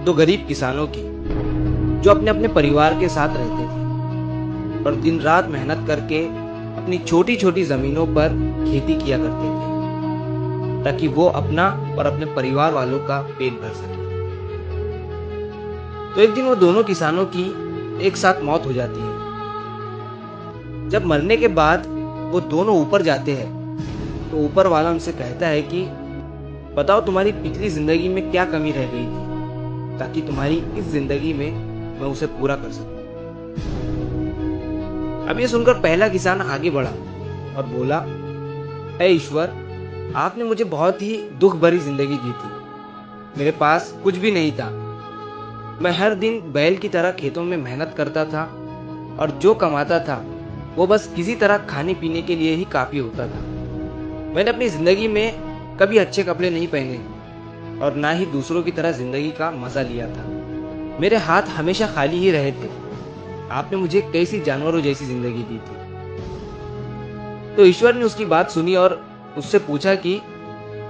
दो गरीब किसानों की, जो अपने अपने परिवार के साथ रहते थे और दिन रात मेहनत करके अपनी छोटी छोटी जमीनों पर खेती किया करते थे, ताकि वो अपना और अपने परिवार वालों का पेट भर सके। तो एक दिन वो दोनों किसानों की एक साथ मौत हो जाती है। जब मरने के बाद वो दोनों ऊपर जाते हैं, तो ऊपर वाला उनसे कहता है कि बताओ तुम्हारी पिछली जिंदगी में क्या कमी रह गई थी, ताकि तुम्हारी इस जिंदगी में मैं उसे पूरा कर सकूं। अब ये सुनकर पहला किसान आगे बढ़ा और बोला, हे ईश्वर, आपने मुझे बहुत ही दुख भरी जिंदगी दी थी। मेरे पास कुछ भी नहीं था। मैं हर दिन बैल की तरह खेतों में मेहनत करता था और जो कमाता था वो बस किसी तरह खाने पीने के लिए ही काफी होता था। मैंने अपनी जिंदगी में कभी अच्छे कपड़े नहीं पहने और ना ही दूसरों की तरह जिंदगी का मजा लिया था। मेरे हाथ हमेशा खाली ही रहे थे। आपने मुझे कैसी जानवरों जैसी जिंदगी दी थी। तो ईश्वर ने उसकी बात सुनी और उससे पूछा कि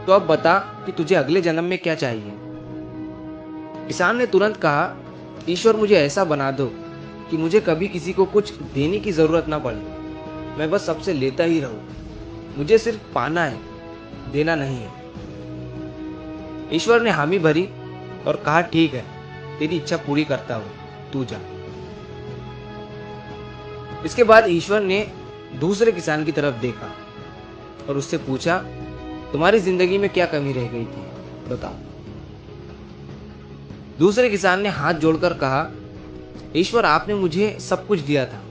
तो अब बता कि तुझे अगले जन्म में क्या चाहिए। किसान ने तुरंत कहा, ईश्वर मुझे ऐसा बना दो कि मुझे कभी किसी को कुछ देने की जरूरत ना पड़े। मैं बस सबसे लेता ही रहूं। मुझे सिर्फ पाना है, देना नहीं है। ईश्वर ने हामी भरी और कहा, ठीक है, तेरी इच्छा पूरी करता हूं, तू जा। इसके बाद ईश्वर ने दूसरे किसान की तरफ देखा और उससे पूछा, तुम्हारी जिंदगी में क्या कमी रह गई थी, बताओ। दूसरे किसान ने हाथ जोड़कर कहा, ईश्वर, आपने मुझे सब कुछ दिया था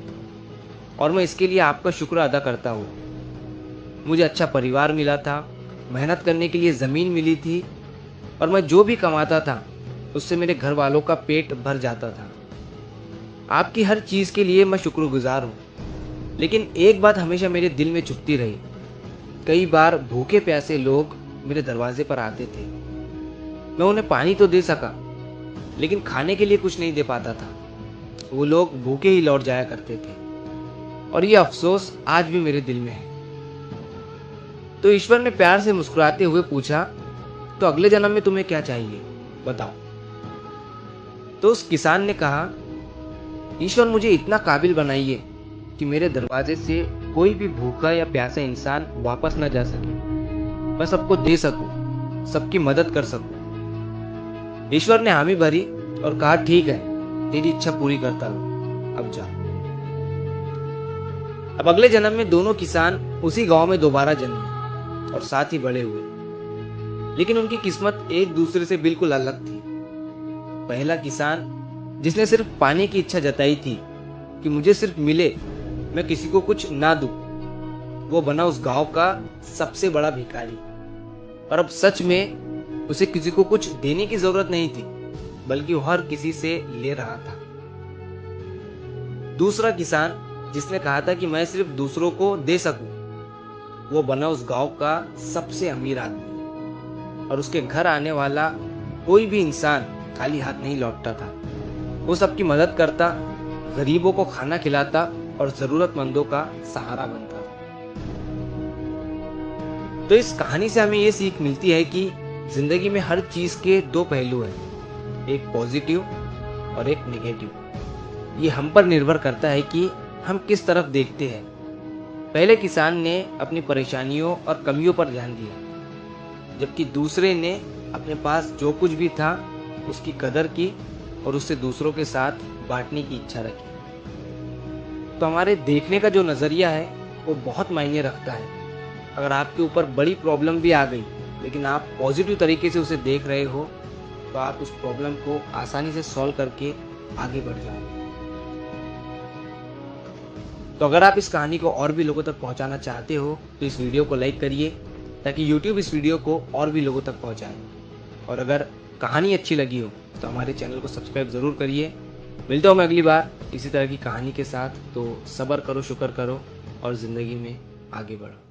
और मैं इसके लिए आपका शुक्र अदा करता हूँ। मुझे अच्छा परिवार मिला था, मेहनत करने के लिए जमीन मिली थी और मैं जो भी कमाता था उससे मेरे घर वालों का पेट भर जाता था। आपकी हर चीज के लिए मैं शुक्रगुजार हूँ, लेकिन एक बात हमेशा मेरे दिल में चुभती रही। कई बार भूखे प्यासे लोग मेरे दरवाजे पर आते थे। मैं उन्हें पानी तो दे सका, लेकिन खाने के लिए कुछ नहीं दे पाता था। वो लोग भूखे ही लौट जाया करते थे और ये अफसोस आज भी मेरे दिल में है। तो ईश्वर ने प्यार से मुस्कुराते हुए पूछा, तो अगले जन्म में तुम्हें क्या चाहिए, बताओ। तो उस किसान ने कहा, ईश्वर, मुझे इतना काबिल बनाइए कि मेरे दरवाजे से कोई भी भूखा या प्यासा इंसान वापस न जा सके। मैं सबको दे सकूं, सबकी मदद कर सकूं। ईश्वर ने हामी भरी और कहा, ठीक है, तेरी इच्छा पूरी करता हूं, अब जा। अब अगले जन्म में दोनों किसान उसी गांव में दोबारा जन्मे और साथ ही बड़े हुए, लेकिन उनकी किस्मत एक दूसरे से बिल्कुल अलग थी। पहला किसान, जिसने सिर्फ पाने की इच्छा जताई थी कि मुझे सिर्फ मिले, मैं किसी को कुछ ना दूं, वो बना उस गांव का सबसे बड़ा भिखारी। और अब सच में उसे किसी को कुछ देने की जरूरत नहीं थी, बल्कि वो हर किसी से ले रहा था। दूसरा किसान, जिसने कहा था कि मैं सिर्फ दूसरों को दे सकूं, वो बना उस गांव का सबसे अमीर आदमी और उसके घर आने वाला कोई भी इंसान खाली हाथ नहीं लौटता था। वो सबकी मदद करता, गरीबों को खाना खिलाता और जरूरतमंदों का सहारा बनता। तो इस कहानी से हमें ये सीख मिलती है कि जिंदगी में हर चीज के दो पहलू हैं, एक पॉजिटिव और एक नेगेटिव। ये हम पर निर्भर करता है कि हम किस तरफ देखते हैं। पहले किसान ने अपनी परेशानियों और कमियों पर ध्यान दिया, जबकि दूसरे ने अपने पास जो कुछ भी था उसकी कदर की और उससे दूसरों के साथ बांटने की इच्छा रखी। तो हमारे देखने का जो नजरिया है वो बहुत मायने रखता है। अगर आपके ऊपर बड़ी प्रॉब्लम भी आ गई, लेकिन आप पॉजिटिव तरीके से उसे देख रहे हो, तो आप उस प्रॉब्लम को आसानी से सॉल्व करके आगे बढ़ जाओगे। तो अगर आप इस कहानी को और भी लोगों तक पहुंचाना चाहते हो, तो इस वीडियो को लाइक करिए, ताकि YouTube इस वीडियो को और भी लोगों तक पहुंचाए। और अगर कहानी अच्छी लगी हो तो हमारे चैनल को सब्सक्राइब ज़रूर करिए। मिलता हूँ मैं अगली बार इसी तरह की कहानी के साथ। तो सब्र करो, शुक्र करो और ज़िंदगी में आगे बढ़ो।